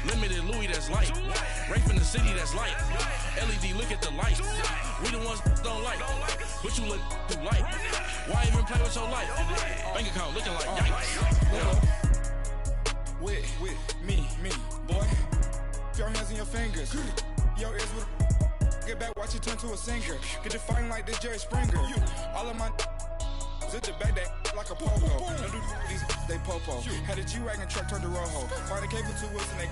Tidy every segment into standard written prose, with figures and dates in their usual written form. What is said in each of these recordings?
Limited Louis, that's light. Rape in the city, that's light. LED, look at the lights. We the ones don't like. But you look too light. Why even play with your life? Bank account looking like yikes. Yeah. With me, boy. Your hands in your fingers. Your ears with get back, watch you turn to a singer. Get you fighting like this Jerry Springer. All of my zip the back that like a pogo. Don't do these they popo. Had a G-Wagon truck turned to Rojo. Find a cable 2 wheels and they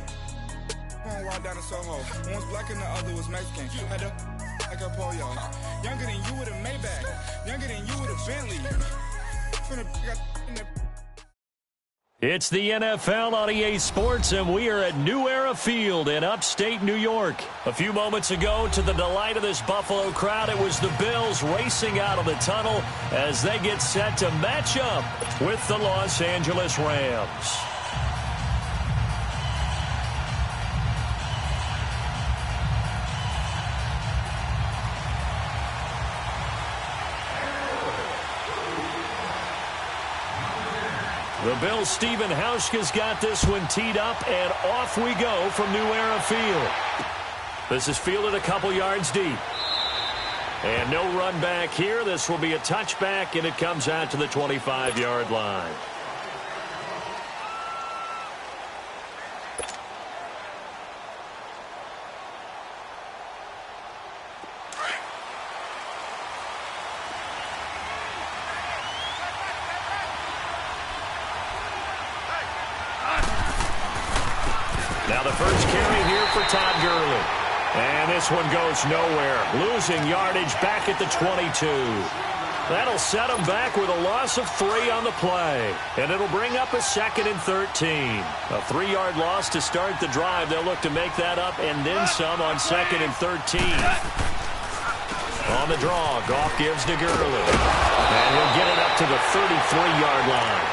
going wild down in Soho. One was black and the other was Mexican. Had a like a pollo. Younger than you with a Maybach. Younger than you with a Bentley. It's the NFL on EA Sports, and we are at New Era Field in upstate New York. A few moments ago, to the delight of this Buffalo crowd, it was the Bills racing out of the tunnel as they get set to match up with the Los Angeles Rams. The Bills' Stephen Hauschka's got this one teed up, and off we go from New Era Field. This is fielded a couple yards deep. And no run back here. This will be a touchback, and it comes out to the 25-yard line. Now the first carry here for Todd Gurley. And this one goes nowhere. Losing yardage back at the 22. That'll set him back with a loss of 3 on the play. And it'll bring up a 2nd and 13. A 3-yard loss to start the drive. They'll look to make that up and then some on 2nd and 13. On the draw, Goff gives to Gurley. And he'll get it up to the 33-yard line.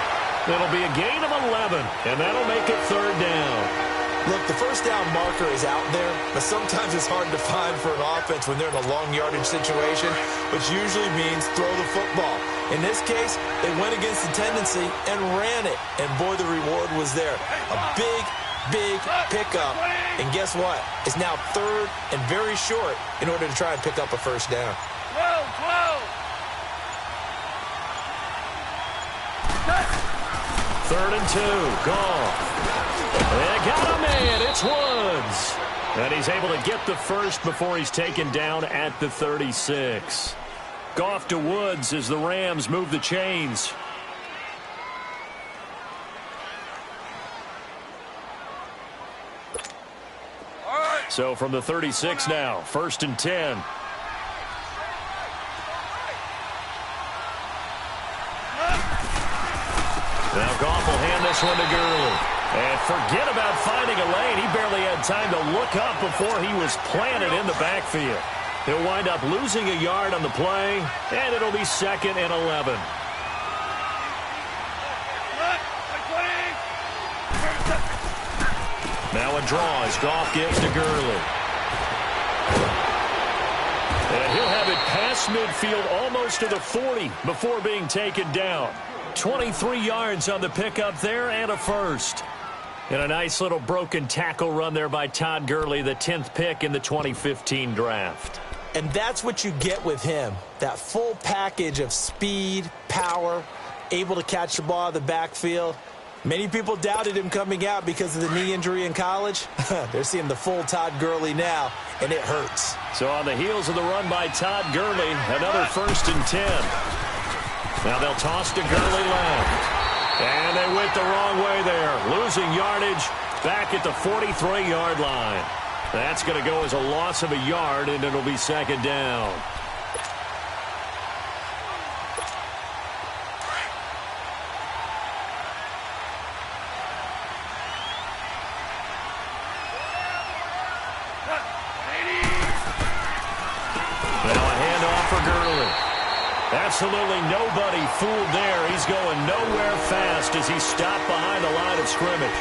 It'll be a gain of 11, and that'll make it 3rd down. Look, the first down marker is out there, but sometimes it's hard to find for an offense when they're in a long yardage situation, which usually means throw the football. In this case, they went against the tendency and ran it, and boy, the reward was there. A big pickup, and guess what? It's now 3rd and very short in order to try and pick up a first down. 3rd and 2, Goff. They got a man. It's Woods. And he's able to get the first before he's taken down at the 36. Goff to Woods as the Rams move the chains. So from the 36 now, 1st and 10. Now Goff will hand this one to Gurley. And forget about finding a lane. He barely had time to look up before he was planted in the backfield. He'll wind up losing a yard on the play, and it'll be 2nd and 11. Now a draw as Goff gives to Gurley. And he'll have it past midfield almost to the 40 before being taken down. 23 yards on the pickup there and a first. And a nice little broken tackle run there by Todd Gurley, the 10th pick in the 2015 draft. And that's what you get with him, that full package of speed, power, able to catch the ball out of the backfield. Many people doubted him coming out because of the knee injury in college. They're seeing the full Todd Gurley now, and it hurts. So on the heels of the run by Todd Gurley, another 1st and 10. Now they'll toss to Gurley left. And they went the wrong way there. Losing yardage back at the 43-yard line. That's going to go as a loss of a yard, and it'll be 2nd down. Now a handoff for Gurley. Absolutely nobody fooled there. He's going nowhere fast as he stopped behind the line of scrimmage.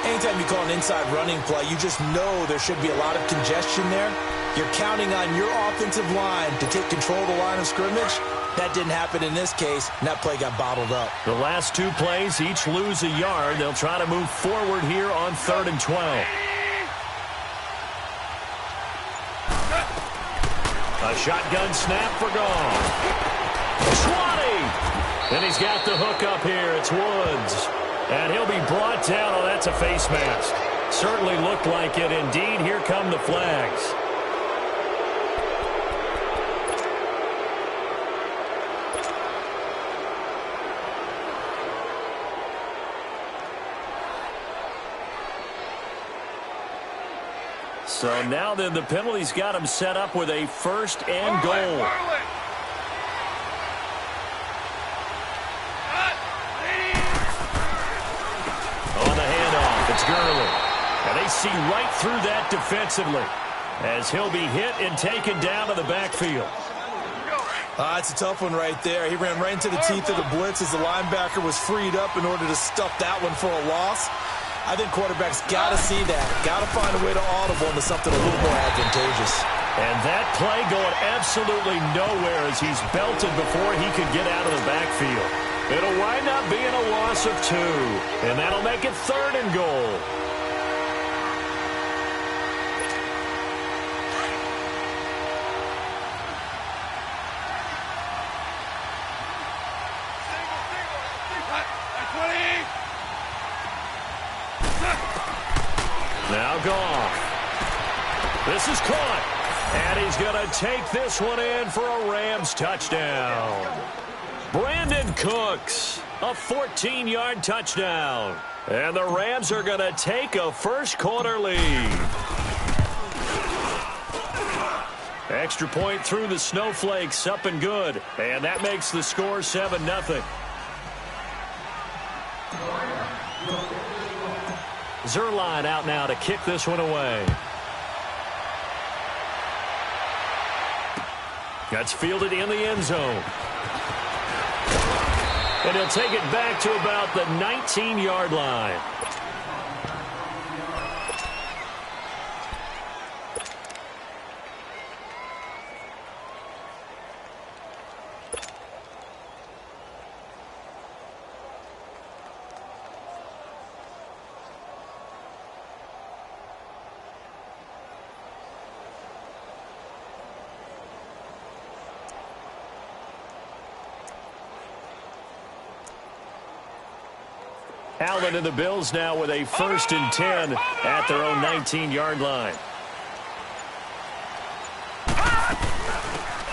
Anytime you call an inside running play, you just know there should be a lot of congestion there. You're counting on your offensive line to take control of the line of scrimmage, That didn't happen in this case, and that play got bottled up. The last two plays each lose a yard. They'll try to move forward here on 3rd and 12. A shotgun snap for Goff. 20! And he's got the hook up here. It's Woods. And he'll be brought down. Oh, that's a face mask. Certainly looked like it. Indeed, here come the flags. So now then the penalty's got him set up with a 1st and goal. On the handoff, it's Gurley. And they see right through that defensively as he'll be hit and taken down to the backfield. It's a tough one right there. He ran right into the teeth of the blitz as the linebacker was freed up in order to stuff that one for a loss. I think quarterbacks got to see that. Got to find a way to audible into something a little more advantageous. And that play going absolutely nowhere as he's belted before he could get out of the backfield. It'll wind up being a loss of 2, and that'll make it 3rd and goal. Now Goff. This is caught. And he's going to take this one in for a Rams touchdown. Brandon Cooks, a 14-yard touchdown. And the Rams are going to take a first-quarter lead. Extra point through the snowflakes, up and good. And that makes the score 7-0. Zerline out now to kick this one away. That's fielded in the end zone. And he'll take it back to about the 19-yard line. Allen and the Bills now with a 1st and 10 at their own 19-yard line.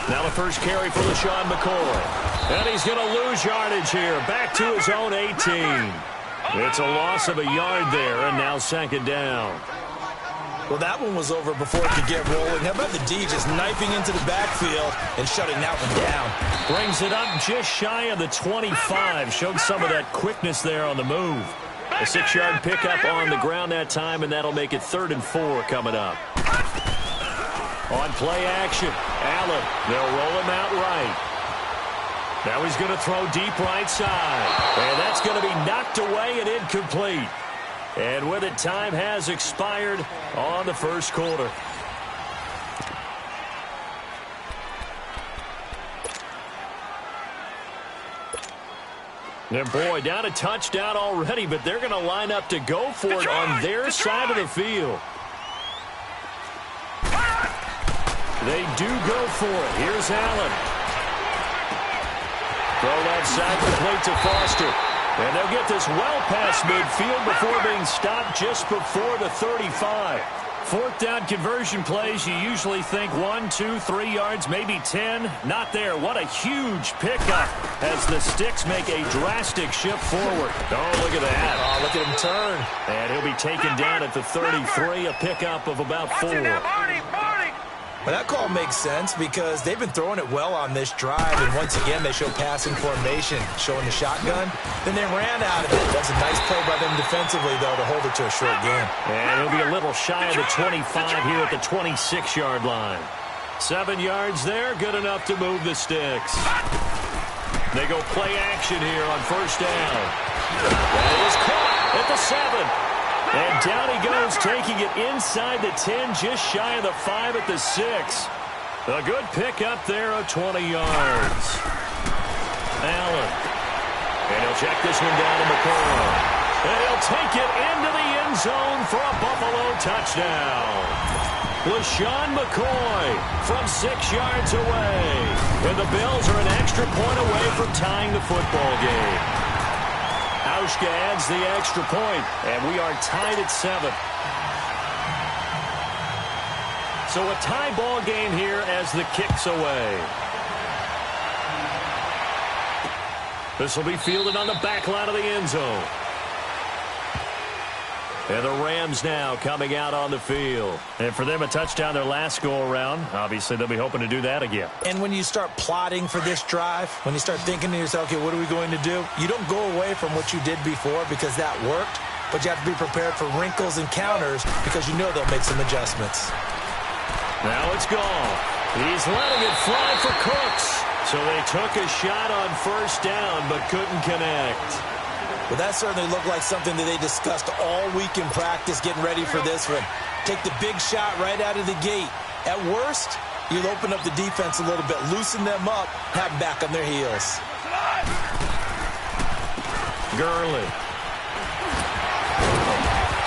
Now the first carry for LaShawn McCoy. And he's going to lose yardage here. Back to his own 18. It's a loss of a yard there, and now 2nd down. Well, that one was over before it could get rolling. How about the D just knifing into the backfield and shutting that one down? Brings it up just shy of the 25. Showed some of that quickness there on the move. A 6-yard pickup on the ground that time, and that'll make it 3rd and 4 coming up. On play action, Allen. They'll roll him out right. Now he's going to throw deep right side. And that's going to be knocked away and incomplete. And with it, time has expired on the first quarter. And boy, down a touchdown already, but they're going to line up to go for it on their side of the field. They do go for it. Here's Allen. Throw that side complete to Foster. And they'll get this well past midfield before being stopped just before the 35. 4th down conversion plays, you usually think 1, 2, 3 yards, maybe 10. Not there. What a huge pickup as the Sticks make a drastic shift forward. Oh, look at that. Oh, look at him turn. And he'll be taken down at the 33, a pickup of about 4. Well, that call makes sense because they've been throwing it well on this drive, and once again they show passing formation, showing the shotgun. Then they ran out of it. That's a nice play by them defensively, though, to hold it to a short game. And he'll be a little shy of the 25 here at the 26-yard line. 7 yards there, good enough to move the Sticks. They go play action here on 1st down. That is caught at the 7. And down he goes, taking it inside the 10, just shy of the 5 at the 6. A good pickup there of 20 yards. Allen. And he'll check this one down to McCoy. And he'll take it into the end zone for a Buffalo touchdown. LaShawn McCoy from 6 yards away. And the Bills are an extra point away from tying the football game. Auschka adds the extra point, and we are tied at 7. So a tie ball game here as the kick's away. This will be fielded on the back line of the end zone. And the Rams now coming out on the field. And for them, a touchdown their last go-around. Obviously, they'll be hoping to do that again. And when you start plotting for this drive, when you start thinking to yourself, okay, what are we going to do? You don't go away from what you did before because that worked, but you have to be prepared for wrinkles and counters because you know they'll make some adjustments. Now it's gone. He's letting it fly for Cooks. So they took a shot on first down, but couldn't connect. Well, that certainly looked like something that they discussed all week in practice, getting ready for this one. Take the big shot right out of the gate. At worst, you'll open up the defense a little bit, loosen them up, have them back on their heels. Gurley.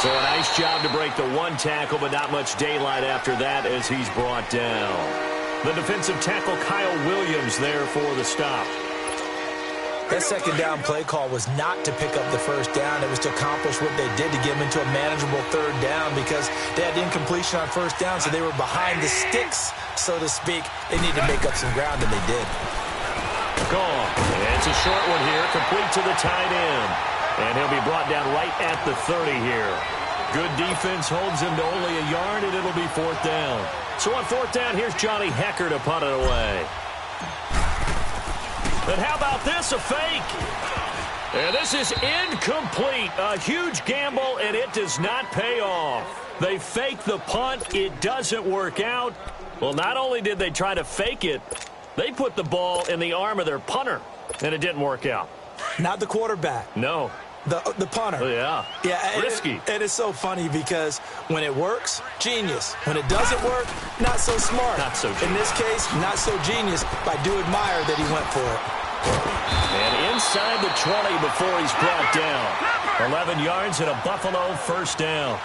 So a nice job to break the one tackle, but not much daylight after that as he's brought down. The defensive tackle, Kyle Williams, there for the stop. That second down play call was not to pick up the first down. It was to accomplish what they did to get them into a manageable third down because they had incompletion on first down, so they were behind the sticks, so to speak. They needed to make up some ground, and they did. Gone. And it's a short one here, complete to the tight end. And he'll be brought down right at the 30 here. Good defense holds him to only a yard, and it'll be fourth down. So on fourth down, here's Johnny Hecker to punt it away. But how about this, a fake? And this is incomplete. A huge gamble, and it does not pay off. They fake the punt. It doesn't work out. Well, not only did they try to fake it, they put the ball in the arm of their punter, and it didn't work out. Not the quarterback. No. The punter. Oh, yeah. Yeah. Risky. And it's so funny because when it works, genius. When it doesn't work, not so smart. Not so genius. In this case, not so genius, but I do admire that he went for it. And inside the 20 before he's brought down. 11 yards and a Buffalo first down.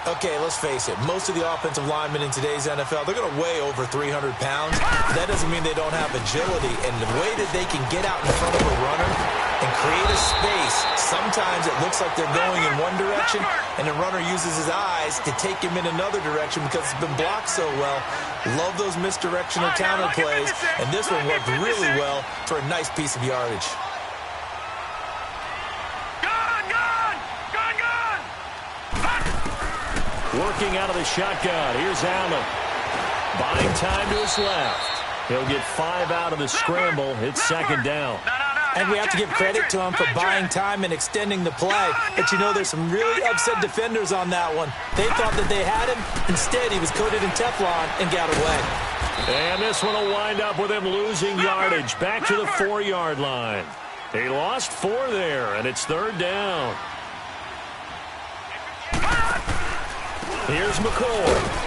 Okay, let's face it. Most of the offensive linemen in today's NFL, they're going to weigh over 300 pounds. That doesn't mean they don't have agility. And the way that they can get out in front of a runner and create a space, sometimes it looks like they're going in one direction, and the runner uses his eyes to take him in another direction because it's been blocked so well. Love those misdirectional counter plays, and this one worked really well for a nice piece of yardage. Working out of the shotgun. Here's Allen. Buying time to his left. He'll get 5 out of the scramble. It's second down. And we have to give credit to him for buying time and extending the play. But you know, there's some really upset defenders on that one. They thought that they had him. Instead, he was coated in Teflon and got away. And this one will wind up with him losing yardage. Back to the 4-yard line. He lost 4 there, and it's third down. Here's McCoy.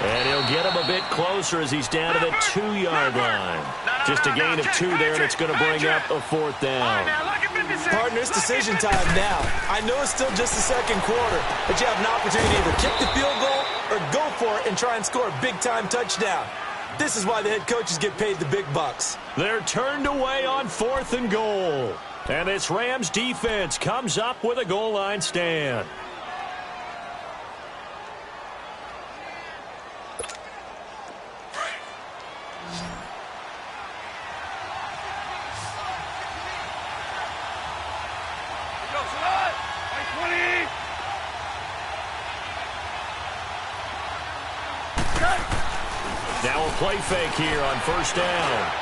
And he'll get him a bit closer as he's down to the 2-yard line. Just a gain of 2 there, and it's going to bring up a fourth down. Partner, it's decision time now. I know it's still just the second quarter, but you have an opportunity to either kick the field goal or go for it and try and score a big-time touchdown. This is why the head coaches get paid the big bucks. They're turned away on 4th and goal. And this Rams defense comes up with a goal line stand. Now a play fake here on first down.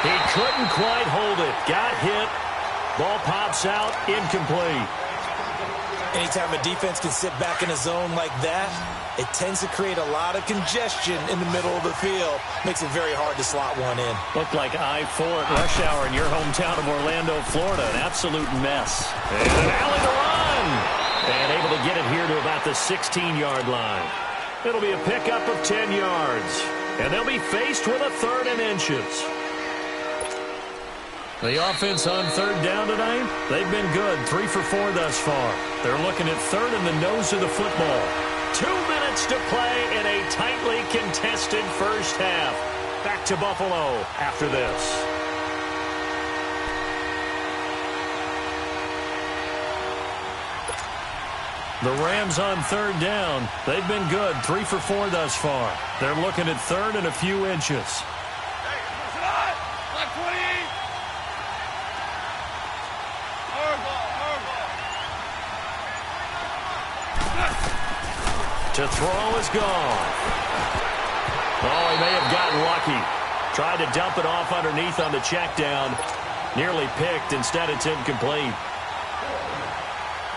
He couldn't quite hold it. Got hit. Ball pops out. Incomplete. Anytime a defense can sit back in a zone like that, it tends to create a lot of congestion in the middle of the field. Makes it very hard to slot one in. Looked like I-4 at rush hour in your hometown of Orlando, Florida. An absolute mess. And an alley to run. And able to get it here to about the 16-yard line. It'll be a pickup of 10 yards. And they'll be faced with a 3rd and inches. The offense on 3rd down tonight, they've been good. 3 for 4 thus far. They're looking at 3rd in the nose of the football. 2 minutes to play in a tightly contested first half. Back to Buffalo after this. The Rams on 3rd down. They've been good. 3 for 4 thus far. They're looking at 3rd and a few inches. To throw is gone. Oh, he may have gotten lucky. Tried to dump it off underneath on the check down. Nearly picked. Instead, it's incomplete.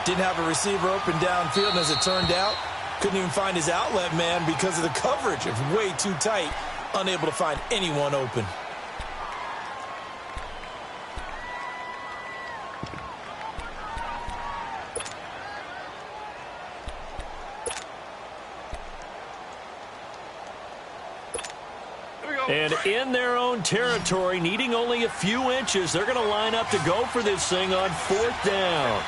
Didn't have a receiver open downfield, and as it turned out, couldn't even find his outlet man because of the coverage. It was way too tight. Unable to find anyone open. And in their own territory, needing only a few inches, they're going to line up to go for this thing on 4th down.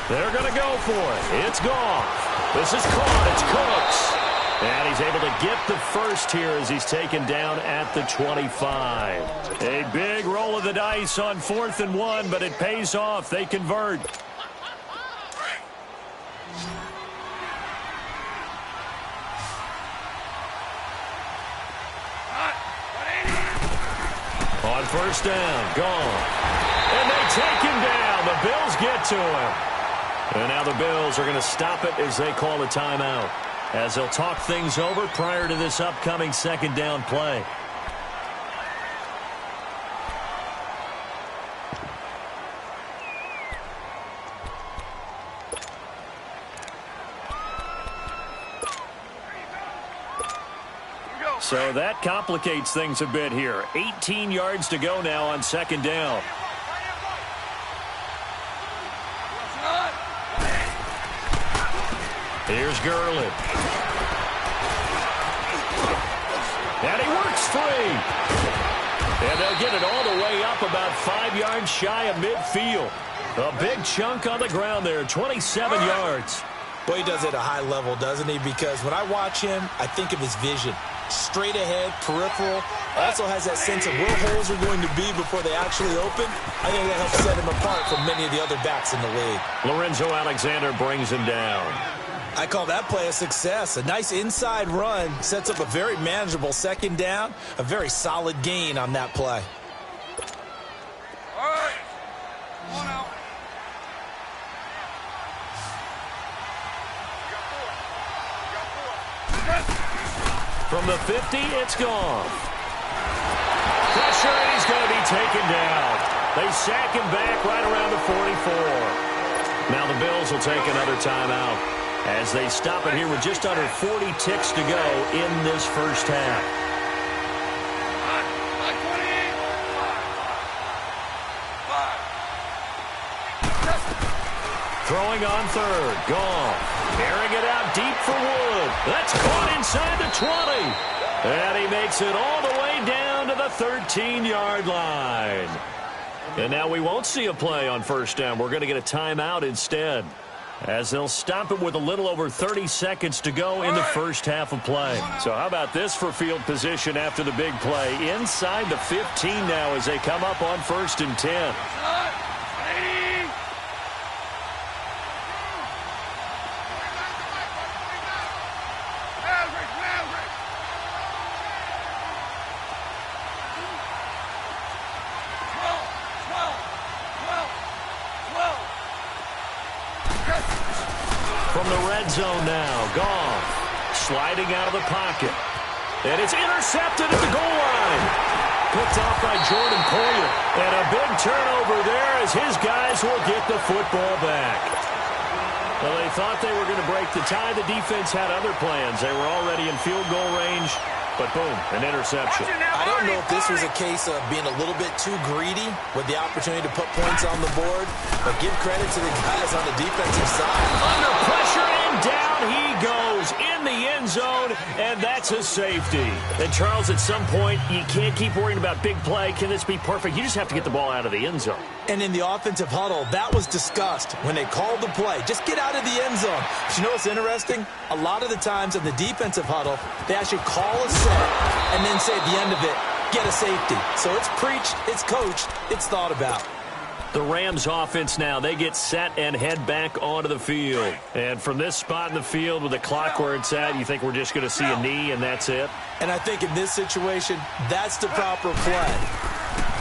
They're going to go for it. It's gone. This is caught. It's Cooks. And he's able to get the first here as he's taken down at the 25. A big roll of the dice on 4th and 1, but it pays off. They convert. On 1st down, gone. And they take him down. The Bills get to him. And now the Bills are going to stop it as they call a timeout, as they'll talk things over prior to this upcoming 2nd down play. So that complicates things a bit here. 18 yards to go now on 2nd down. Here's Gurley. And he works free. And they'll get it all the way up about 5 yards shy of midfield. A big chunk on the ground there, 27 yards. Well, he does it at a high level, doesn't he? Because when I watch him, I think of his vision. Straight ahead, peripheral. Also has that sense of where holes are going to be before they actually open. I think that helps set him apart from many of the other backs in the league. Lorenzo Alexander brings him down. I call that play a success. A nice inside run sets up a very manageable 2nd down. A very solid gain on that play. All right. Come on out. From the 50, it's gone. Pressure, and he's going to be taken down. They sack him back right around the 44. Now the Bills will take another timeout as they stop it here with just under 40 ticks to go in this first half. Throwing on 3rd, gone. Carrying it out deep for Wood. That's caught inside the 20. And he makes it all the way down to the 13-yard line. And now we won't see a play on 1st down. We're going to get a timeout instead, as they'll stop it with a little over 30 seconds to go in the first half of play. So how about this for field position after the big play? Inside the 15 now as they come up on 1st and 10. From the red zone now, Goff sliding out of the pocket. And it's intercepted at the goal line. Picked off by Jordan Poyer. And a big turnover there as his guys will get the football back. Well, they thought they were going to break the tie. The defense had other plans. They were already in field goal range. But boom, an interception. I don't know if this was a case of being a little bit too greedy with the opportunity to put points on the board, but give credit to the guys on the defensive side. Under pressure and and down he goes in the end zone, and that's a safety. And, Charles, at some point, you can't keep worrying about big play. Can this be perfect? You just have to get the ball out of the end zone. And in the offensive huddle, that was discussed when they called the play. Just get out of the end zone. But you know what's interesting? A lot of the times in the defensive huddle, they actually call a set and then say at the end of it, get a safety. So it's preached, it's coached, it's thought about. The Rams offense now, they get set and head back onto the field. And from this spot in the field with the clock where it's at, you think we're just going to see a knee and that's it? And I think in this situation, that's the proper play.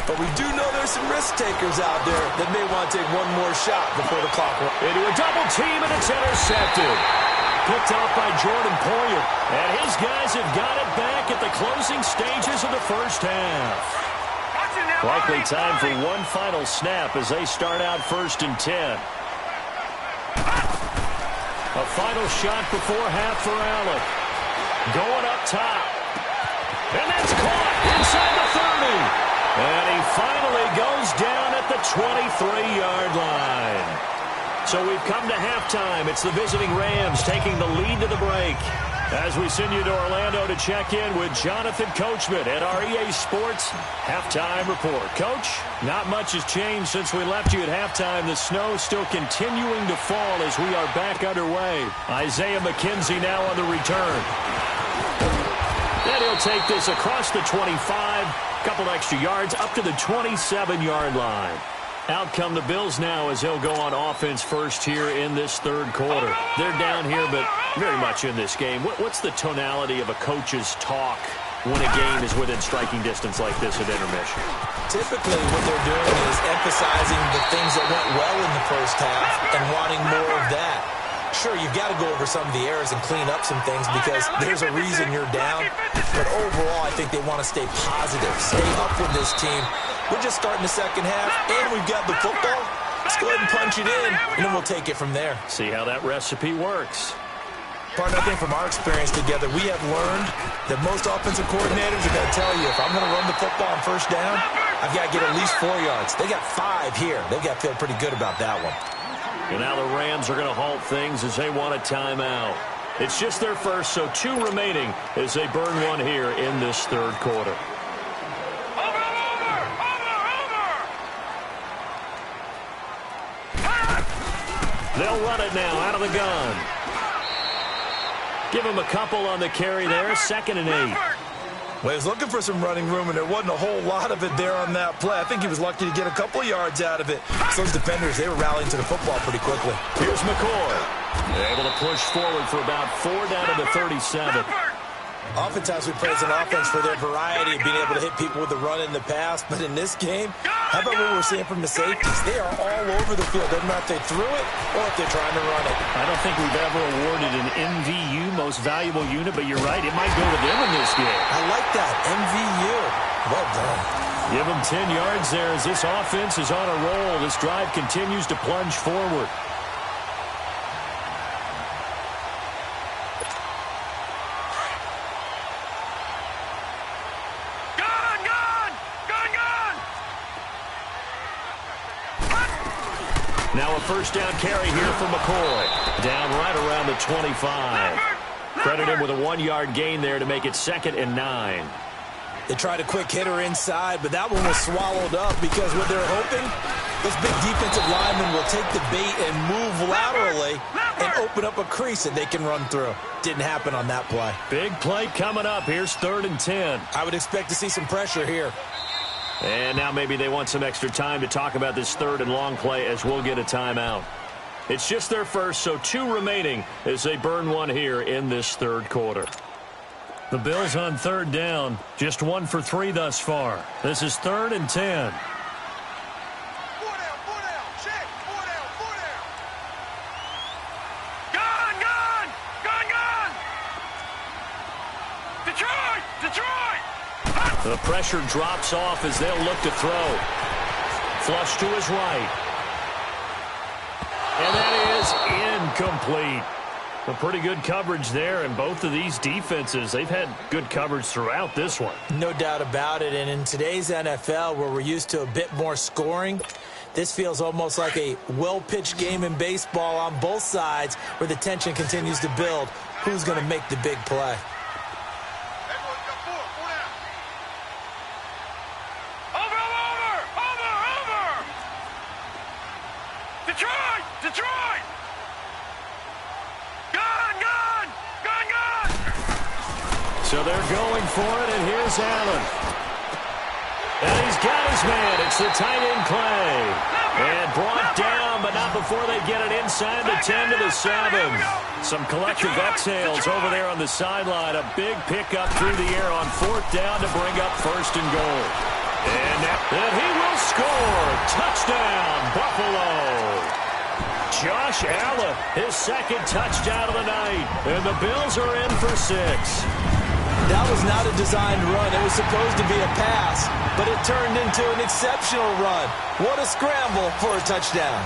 But we do know there's some risk takers out there that may want to take one more shot before the clock runs. Into a double team, and it's intercepted. Picked off by Jordan Poyer. And his guys have got it back at the closing stages of the first half. Likely time for one final snap as they start out 1st and 10. A final shot before half for Allen. Going up top. And that's caught inside the 30. And he finally goes down at the 23-yard line. So we've come to halftime. It's the visiting Rams taking the lead to the break. As we send you to Orlando to check in with Jonathan Coachman at our EA Sports Halftime Report. Coach, not much has changed since we left you at halftime. The snow still continuing to fall as we are back underway. Isaiah McKenzie now on the return. Then he'll take this across the 25, couple extra yards, up to the 27-yard line. Out come the Bills now as they'll go on offense first here in this third quarter. They're down here, but very much in this game. What's the tonality of a coach's talk when a game is within striking distance like this at intermission? Typically, what they're doing is emphasizing the things that went well in the first half and wanting more of that. Sure, you've got to go over some of the errors and clean up some things because there's a reason you're down. But overall, I think they want to stay positive, stay up with this team. We're just starting the second half, and we've got the football. Let's go ahead and punch it in, and then we'll take it from there. See how that recipe works. Partner, I think from our experience together, we have learned that most offensive coordinators are going to tell you, if I'm going to run the football on first down, I've got to get at least 4 yards. They got 5 here. They've got to feel pretty good about that one. And now the Rams are going to halt things as they want a timeout. It's just their first, so 2 remaining as they burn one here in this third quarter. They'll run it now out of the gun. Give him a couple on the carry there. 2nd and 8. Well, he was looking for some running room, and there wasn't a whole lot of it there on that play. I think he was lucky to get a couple of yards out of it. So those defenders, they were rallying to the football pretty quickly. Here's McCoy. Able to push forward for about 4 down to the 37. Oftentimes we praise an offense for their variety of being able to hit people with the run in the pass. But in this game, how about what we're seeing from the safeties? They are all over the field. Doesn't matter if they threw it or if they're trying to run it. I don't think we've ever awarded an MVU, most valuable unit, but you're right. It might go to them in this game. I like that. MVU. Well done. Give them 10 yards there as this offense is on a roll. This drive continues to plunge forward. Now a first down carry here for McCoy. Down right around the 25. Credit him with a 1-yard gain there to make it 2nd and 9. They tried a quick hitter inside, but that one was swallowed up because what they're hoping, those big defensive linemen will take the bait and move laterally and open up a crease that they can run through. Didn't happen on that play. Big play coming up. Here's 3rd and 10. I would expect to see some pressure here. And now maybe they want some extra time to talk about this 3rd and long play as we'll get a timeout. It's just their first, so 2 remaining as they burn one here in this third quarter. The Bills on 3rd down, just 1 for 3 thus far. This is 3rd and 10. 4 down, check, 4 down. Gun! Detroit! The pressure drops off as they'll look to throw. Flush to his right. And that is incomplete. A pretty good coverage there, and both of these defenses, they've had good coverage throughout this one. No doubt about it, and in today's NFL, where we're used to a bit more scoring, This feels almost like a well-pitched game in baseball on both sides where the tension continues to build. Who's going to make the big play? Detroit! Gone! So they're going for it, and here's Allen. And he's got his man. It's the tight end Clay. And brought down, but not before they get it inside the 10 to the 7. Some collective exhales over there on the sideline. A big pickup through the air on 4th down to bring up 1st and goal. And he will score. Touchdown, Buffalo. Josh Allen, his 2nd touchdown of the night. And the Bills are in for 6. That was not a designed run. It was supposed to be a pass, but it turned into an exceptional run. What a scramble for a touchdown.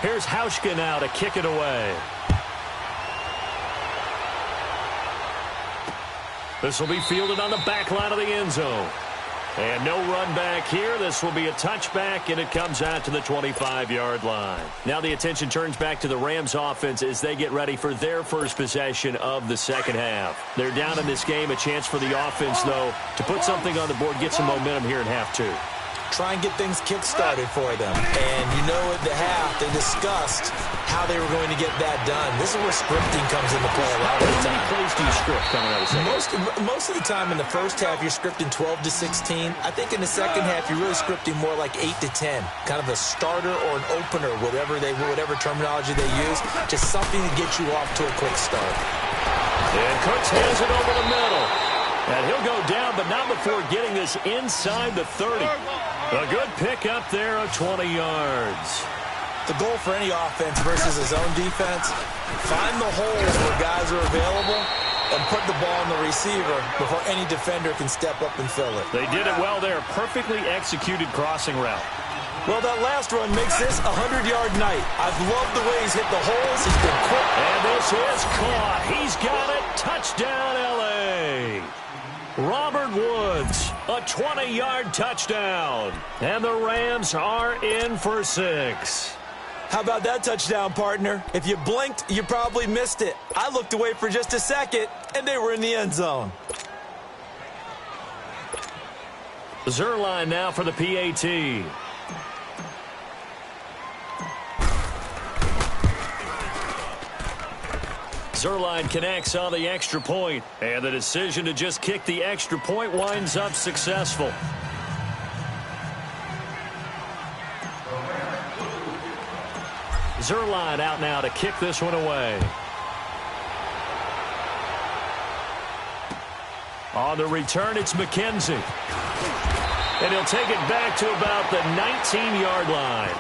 Here's Hauschka now to kick it away. This will be fielded on the back line of the end zone. And no run back here. This will be a touchback, and it comes out to the 25-yard line. Now the attention turns back to the Rams offense as they get ready for their first possession of the second half. They're down in this game. A chance for the offense, though, to put something on the board, get some momentum here in half 2. Try and get things kick-started for them. And you know at the half, they discussed how they were going to get that done. This is where scripting comes into play a lot of the time. How many plays do you script coming out of the second? Most of the time in the first half, you're scripting 12 to 16. I think in the second half, you're really scripting more like 8 to 10. Kind of a starter or an opener, whatever terminology they use. Just something to get you off to a quick start. And Cooks hands it over the middle. And he'll go down, but not before getting this inside the 30. A good pick up there of 20 yards. The goal for any offense versus his own defense, find the holes where guys are available and put the ball in the receiver before any defender can step up and fill it. They did it well there. Perfectly executed crossing route. Well, that last run makes this a 100-yard night. I've loved the way he's hit the holes. He's been quick. And this is caught. He's got it. Touchdown, L.A. Robert Woods, a 20-yard touchdown. And the Rams are in for 6. How about that touchdown, partner? If you blinked, you probably missed it. I looked away for just a second, and they were in the end zone. Zerline now for the PAT. Zerline connects on the extra point, and the decision to just kick the extra point winds up successful. Zerline out now to kick this one away. On the return, it's McKenzie. And he'll take it back to about the 19-yard line.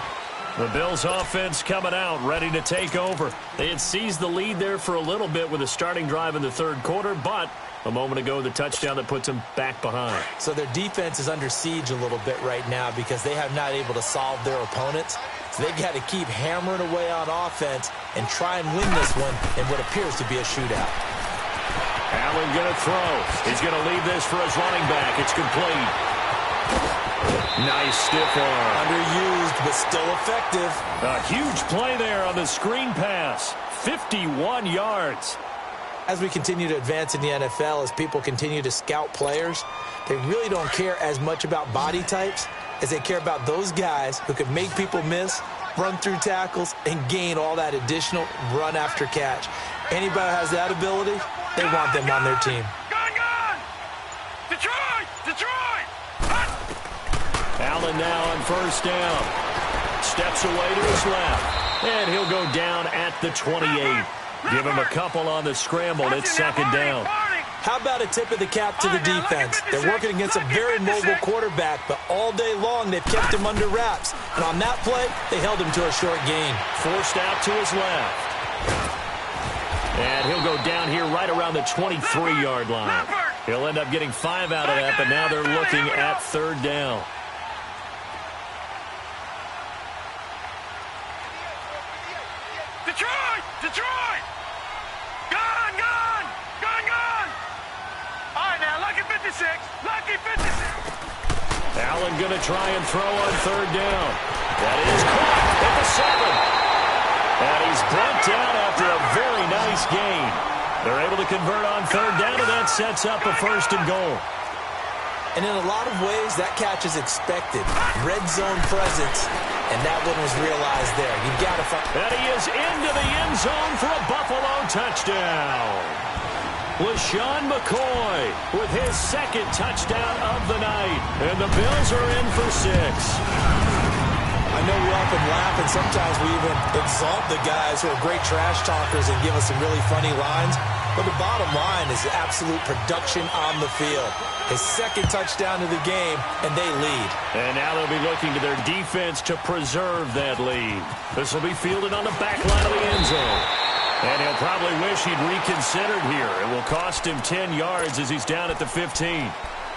The Bills offense coming out, ready to take over. They had seized the lead there for a little bit with a starting drive in the third quarter, but a moment ago, the touchdown that puts them back behind. So their defense is under siege a little bit right now because they have not able to solve their opponents. So they've got to keep hammering away on offense and try and win this one in what appears to be a shootout. Allen going to throw. He's going to leave this for his running back. It's complete. Nice stiff arm. Underused, but still effective. A huge play there on the screen pass. 51 yards. As we continue to advance in the NFL, as people continue to scout players, they really don't care as much about body types as they care about those guys who can make people miss, run through tackles, and gain all that additional run after catch. Anybody who has that ability, they want them on their team. Gone! Detroit! Allen now on first down. Steps away to his left. And he'll go down at the 28. Give him a couple on the scramble. It's second down. How about a tip of the cap to the defense? They're working against a very mobile quarterback, but all day long they've kept him under wraps. And on that play, they held him to a short gain. Forced out to his left. And he'll go down here right around the 23-yard line. He'll end up getting 5 out of that, but now they're looking at third down. Detroit! Detroit! Gone, gone! Gone, gone! All right, now, lucky 56. Lucky 56. Allen going to try and throw on third down. That is caught at the 7. And he's brought down after a very nice gain. They're able to convert on third down, and that sets up a 1st and goal. And in a lot of ways, that catch is expected. Red zone presence, and that one was realized there. You've got to find... And he is into the end zone for a Buffalo touchdown. LaShawn McCoy with his 2nd touchdown of the night. And the Bills are in for 6. I know we often laugh, and sometimes we even exalt the guys who are great trash talkers and give us some really funny lines. But the bottom line is absolute production on the field. His 2nd touchdown of the game, and they lead. And now they'll be looking to their defense to preserve that lead. This will be fielded on the back line of the end zone. And he'll probably wish he'd reconsidered here. It will cost him 10 yards as he's down at the 15.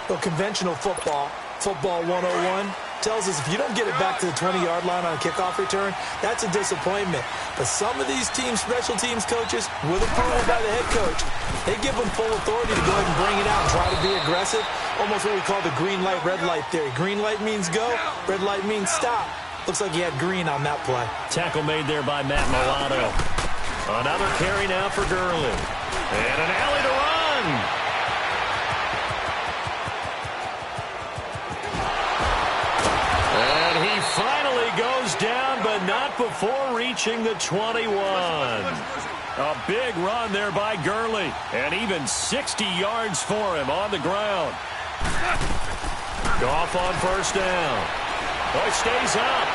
Well, conventional football 101, tells us if you don't get it back to the 20-yard line on a kickoff return, that's a disappointment. But some of these teams, special teams coaches, with approval by the head coach, they give them full authority to go ahead and bring it out and try to be aggressive. Almost what we call the green light, red light theory. Green light means go, red light means stop. Looks like he had green on that play. Tackle made there by Matt Milano. Another carry now for Gurley. And an alley to run. And he finally goes down, but not before reaching the 21. A big run there by Gurley. And even 60 yards for him on the ground. Goff on 1st down. Oh, he stays up.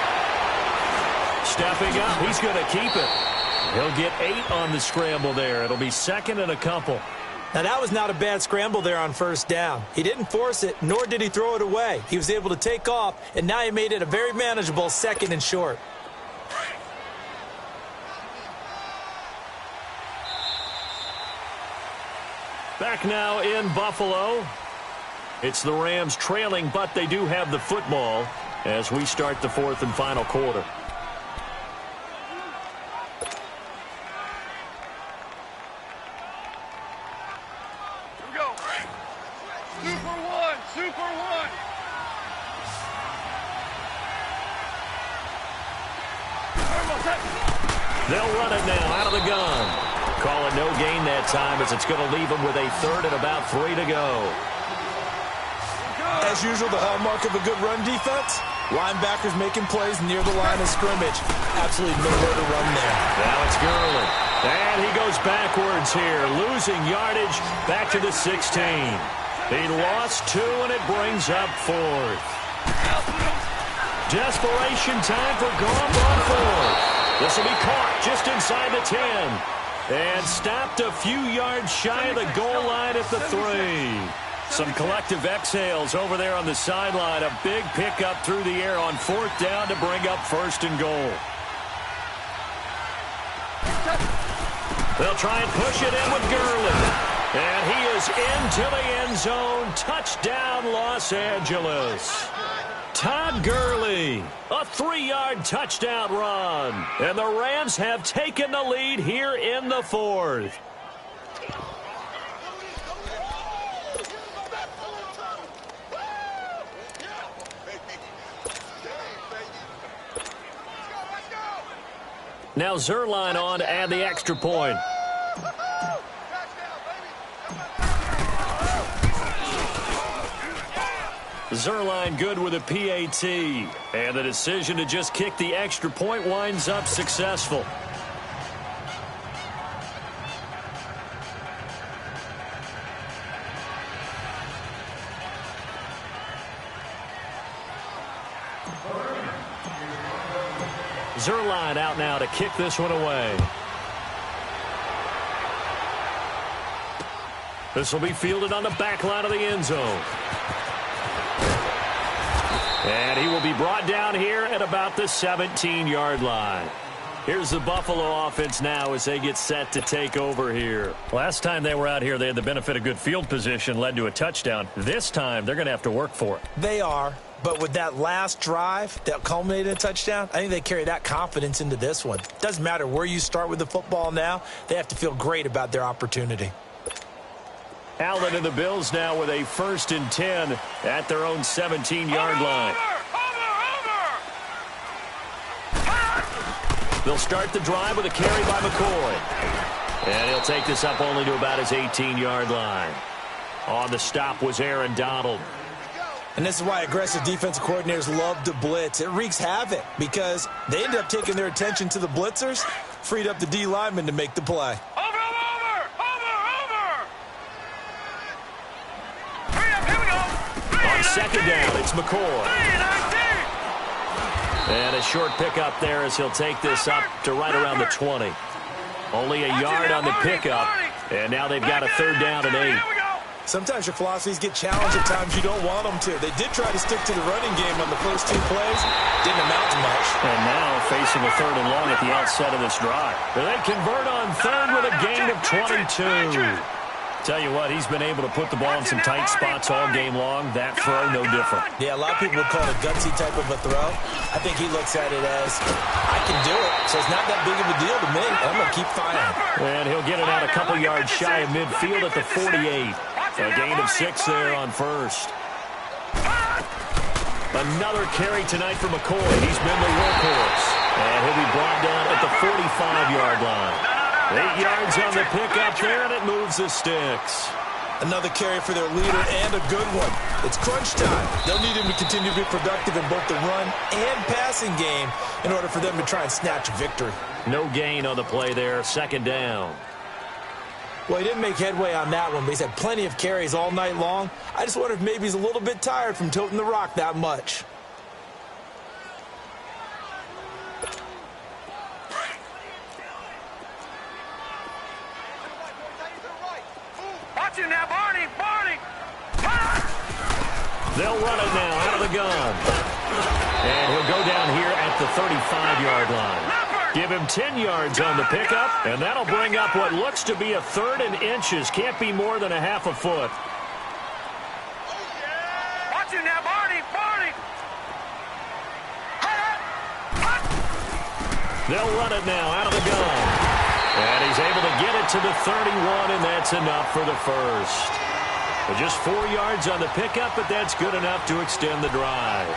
Stepping up, he's going to keep it. He'll get 8 on the scramble there. It'll be 2nd and a couple. Now, that was not a bad scramble there on 1st down. He didn't force it, nor did he throw it away. He was able to take off, and now he made it a very manageable 2nd and short. Back now in Buffalo. It's the Rams trailing, but they do have the football as we start the 4th and final quarter. They'll run it now out of the gun. Call it no gain that time as it's going to leave them with a 3rd and about 3 to go. As usual, the hallmark of a good run defense, linebackers making plays near the line of scrimmage. Absolutely nowhere to run there. Now it's Gurley. And he goes backwards here, losing yardage back to the 16. He lost 2, and it brings up 4th. Desperation time for Goff on 4th. This will be caught just inside the 10. And stopped a few yards shy of the goal line at the 3. Some collective exhales over there on the sideline. A big pickup through the air on 4th down to bring up 1st and goal. They'll try and push it in with Gurley. And he is into the end zone. Touchdown, Los Angeles. Todd Gurley, a 3-yard touchdown run. And the Rams have taken the lead here in the 4th. Now Zerline on to add the extra point. Zerline good with a PAT. And the decision to just kick the extra point winds up successful. Zerline out now to kick this one away. This will be fielded on the back line of the end zone. And he will be brought down here at about the 17-yard line. Here's the Buffalo offense now as they get set to take over here. Last time they were out here, they had the benefit of good field position, led to a touchdown. This time, they're going to have to work for it. They are, but with that last drive that culminated in a touchdown, I think they carry that confidence into this one. Doesn't matter where you start with the football now, they have to feel great about their opportunity. Allen and the Bills now with a 1st and 10 at their own 17-yard line. They'll start the drive with a carry by McCoy. And he'll take this up only to about his 18-yard line. On the stop was Aaron Donald. And this is why aggressive defensive coordinators love to blitz. It wreaks havoc because they end up taking their attention to the blitzers, freed up the D lineman to make the play. On 2nd down, it's McCoy. And a short pickup there as he'll take this up to right around the 20. Only a yard on the pickup, and now they've got a 3rd down and 8. Sometimes your philosophies get challenged at times you don't want them to. They did try to stick to the running game on the first 2 plays. Didn't amount to much. And now facing a 3rd and long at the outset of this drive. They convert on 3rd with a gain of 22. Tell you what, he's been able to put the ball in some tight spots all game long. That throw, no different. Yeah, a lot of people would call it a gutsy type of a throw. I think he looks at it as, I can do it, so it's not that big of a deal to me. I'm going to keep firing. And he'll get it out a couple yards shy of midfield at the 48. A gain of 6 there on 1st. Another carry tonight for McCoy. He's been the workhorse. And he'll be brought down at the 45-yard line. 8 yards on the pickup there, and it moves the sticks. Another carry for their leader, and a good one. It's crunch time. They'll need him to continue to be productive in both the run and passing game in order for them to try and snatch a victory. No gain on the play there, 2nd down. Well, he didn't make headway on that one, but he's had plenty of carries all night long. I just wonder if maybe he's a little bit tired from toting the rock that much. Now, Barney! They'll run it now out of the gun. And he'll go down here at the 35-yard line. Give him 10 yards on the pickup, and that'll bring up what looks to be a 3rd and inches. Can't be more than a half a foot. Watch it now, Barney! They'll run it now out of the gun. And he's able to get it to the 31, and that's enough for the 1st. But just 4 yards on the pickup, but that's good enough to extend the drive.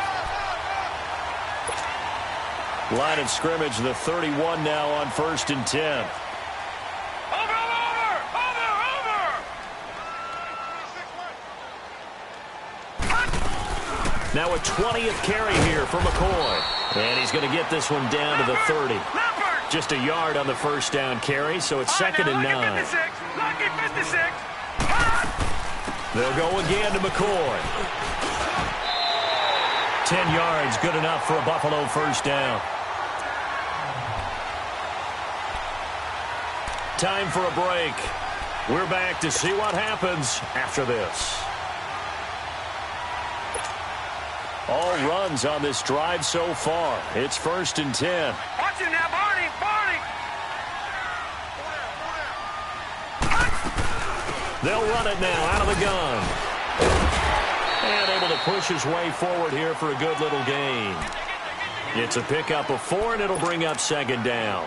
Line of scrimmage, the 31 now on 1st and 10. Now a 20th carry here for McCoy. And he's going to get this one down to the 30. Just a yard on the 1st down carry, so it's 2nd and 9. They'll go again to McCoy. 10 yards, good enough for a Buffalo 1st down. Time for a break. We're back to see what happens after this. All runs on this drive so far. It's 1st and 10. Watch it now, Barney! They'll run it now out of the gun. And able to push his way forward here for a good little gain. It's a pickup of 4, and it'll bring up 2nd down.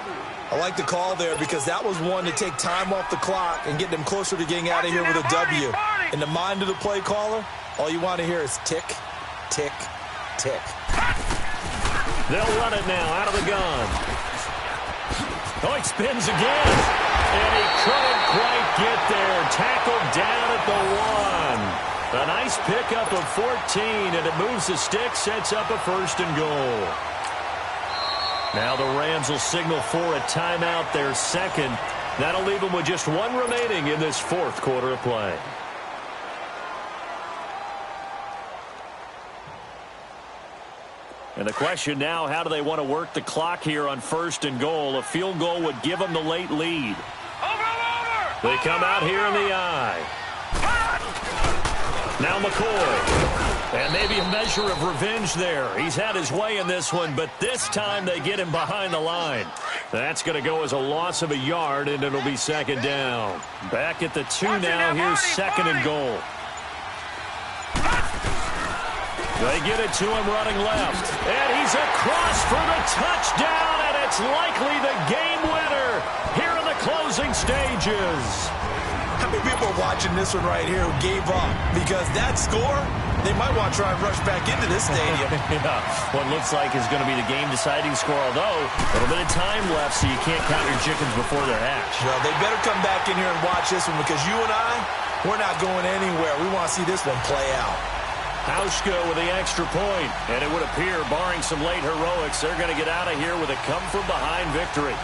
I like the call there because that was one to take time off the clock and get them closer to getting out of here with a W. In the mind of the play caller, all you want to hear is tick, tick, tick. They'll run it now out of the gun. Oh, he spins again. And he couldn't quite get there. Tackled down at the 1. A nice pickup of 14, and it moves the stick, sets up a 1st and goal. Now the Rams will signal for a timeout, their 2nd. That'll leave them with just 1 remaining in this 4th quarter of play. And the question now, how do they want to work the clock here on 1st and goal? A field goal would give them the late lead. They come out here in the eye. Now McCoy. And maybe a measure of revenge there. He's had his way in this one, but this time they get him behind the line. That's going to go as a loss of a yard, and it'll be second down. Back at the 2 now. Here's second and goal. They get it to him running left. And he's across for the touchdown, and it's likely the game winner here in the closing stages. How many people are watching this one right here who gave up? Because that score, they might want to try and rush back into this stadium. Yeah, what looks like is going to be the game-deciding score, although a little bit of time left, so you can't count your chickens before they're hatched. Well, they better come back in here and watch this one, because you and I, we're not going anywhere. We want to see this one play out. Hauschka with the extra point, and it would appear, barring some late heroics, they're going to get out of here with a come-from-behind victory.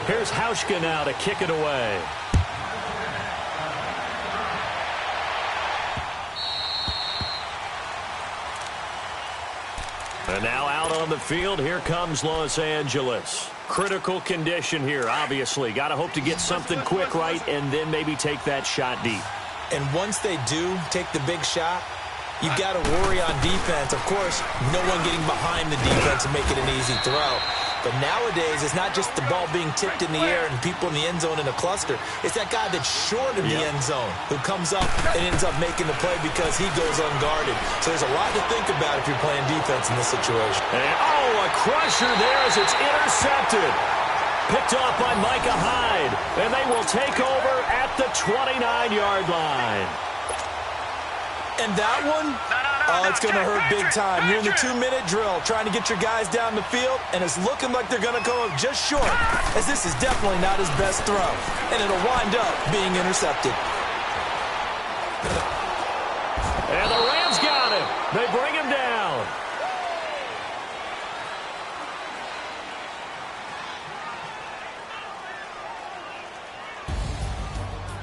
Here's Hauschka now to kick it away. And now out on the field, here comes Los Angeles. Critical condition here, obviously. Got to hope to get something quick right and then maybe take that shot deep. And once they do take the big shot, you've got to worry on defense. Of course, no one getting behind the defense and make it an easy throw. But nowadays, it's not just the ball being tipped in the air and people in the end zone in a cluster. It's that guy that's short of the end zone who comes up and ends up making the play because he goes unguarded. So there's a lot to think about if you're playing defense in this situation. And, a crusher there as it's intercepted. Picked off by Micah Hyde. And they will take over at the 29-yard line. And that one, it's going to hurt big time. You're in the 2-minute drill trying to get your guys down the field, and it's looking like they're going to go up just short, as this is definitely not his best throw, and it'll wind up being intercepted. And the Rams got him. They bring him down.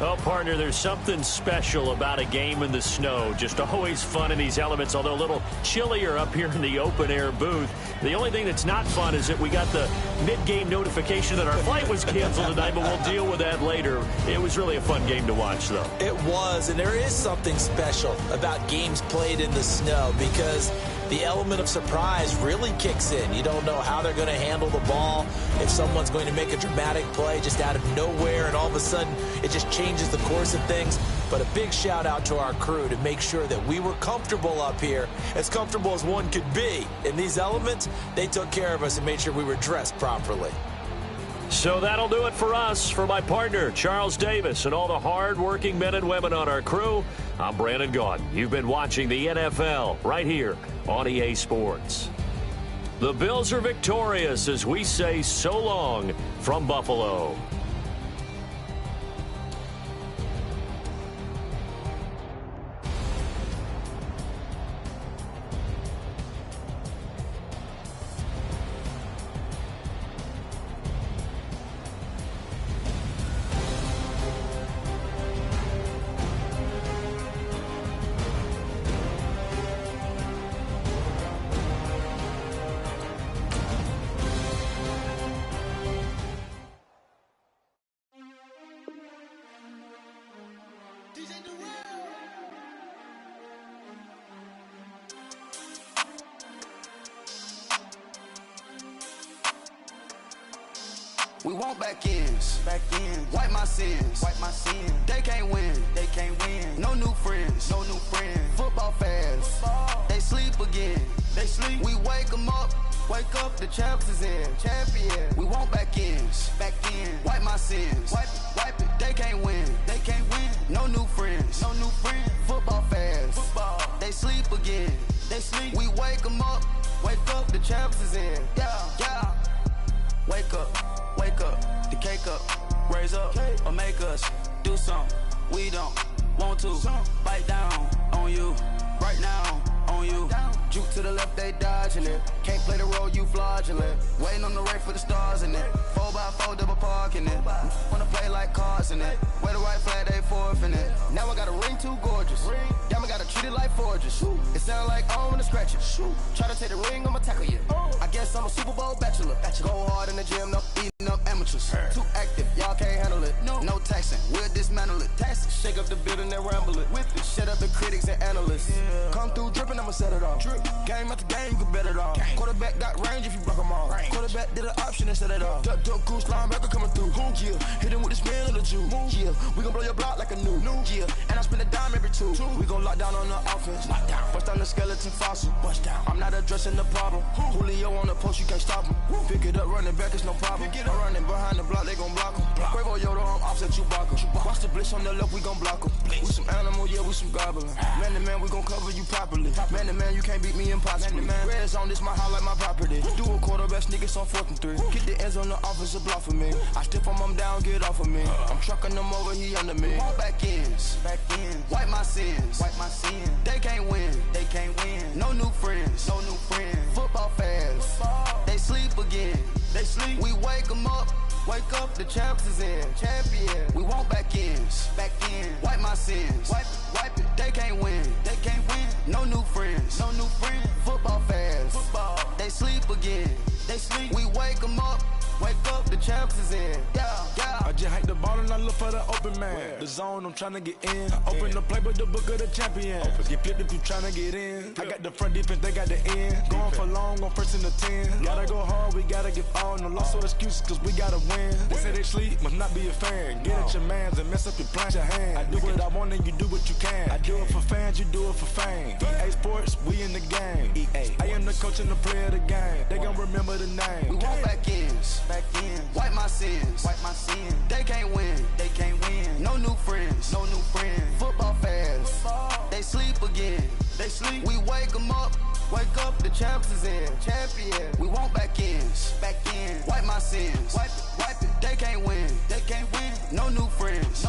Oh, partner, there's something special about a game in the snow. Just always fun in these elements, although a little chillier up here in the open-air booth. The only thing that's not fun is that we got the mid-game notification that our flight was canceled tonight, but we'll deal with that later. It was really a fun game to watch, though. It was, and there is something special about games played in the snow because the element of surprise really kicks in. You don't know how they're going to handle the ball, if someone's going to make a dramatic play just out of nowhere, and all of a sudden it just changes the course of things. But a big shout out to our crew to make sure that we were comfortable up here, as comfortable as one could be. In these elements, they took care of us and made sure we were dressed properly. So that'll do it for us. For my partner, Charles Davis, and all the hard-working men and women on our crew, I'm Brandon Gaudin. You've been watching the NFL right here on EA Sports. The Bills are victorious as we say so long from Buffalo. We want back ends. Wipe my sins. They can't win. No new friends. Football fans. They sleep again. We wake them up. The champs is in. We want back ends. Wipe my sins. Wipe it. They can't win. No new friends. Football fans. They sleep again. We wake them up. The champs is in. Yeah. Wake up, the cake up, raise up, or make us do something we don't want to. Bite down on you, right now on you. Juke to the left, they dodging it. Can't play the role, you fraudulent. Waiting on the right for the stars in it. 4x4 double parking it. Wanna play like cars in it. Wear the white flag, they forfeiting it. Now I got a ring too gorgeous. Damn, I gotta treat it like forges. It sound like I wanna scratch it. Try to take the ring, I'ma tackle you. I guess I'm a Super Bowl bachelor. Go hard in the gym, no eating up amateurs. Too active, y'all can't handle it. No taxing, we'll dismantle it. Shake up the building and ramble it. Whip it, shut up the critics and analysts. Come through dripping, I'ma set it off. Game after game, you can bet it off. Quarterback got range if you block them all. Quarterback did an option and set it off. Duck, goose, linebacker coming through. Yeah, hit him with the spin of the Jew. Yeah, we gon' blow your block like a new. Yeah, and I spin a dime every two. We gon' lock down on the offense. Bust down the skeleton fossil. I'm not addressing the problem. Julio on the post, you can't stop him. Pick it up, running back, it's no problem. I'm running behind the block, they gon' block him. Quavo Yoda, I'm offset Chewbacca. Watch the blitz on the left, we gon' block him. We some animal, yeah, we some goblin. Man to man, we gon' cover you properly. Man to man, you can't beat me impossibly. Red zone, this my highlight, my property. Do a quarterback, niggas on 4th and 3. Get the ends on the offensive block for me. I stiff him down, get off of me. I'm trucking them over, he under me. Walk back ends, wipe my sins, They can't win, No new friends, Football fast, they sleep again. We wake them up. Wake up, the champs is in. Champion. We want back ends. Wipe my sins. Wipe it. They can't win. No new friends. Football fast. They sleep again. We wake them up. Wake up, the champs is in. Yeah. I just hike the ball and I look for the open man. The zone, I'm trying to get in. Open the playbook, the book of the champion. Get flipped if you trying to get in. I got the front defense, they got the end. Going for long, on 1st and the 10. Gotta go hard, we gotta give all. No loss or excuses, cause we gotta win. They say they sleep, must not be a fan. Get at your mans and mess up your plan, your hand. I do what I want and you do what you can. I do it for fans, you do it for fame. EA Sports, we in the game. I am the coach and the player of the game. They gon' remember the name. We want back ends. Wipe my sins. They can't win. No new friends. Football fast. They sleep again. We wake them up. Wake up, the champs is in. Champion. We want back ends. Wipe my sins. Wipe it. They can't win. No new friends.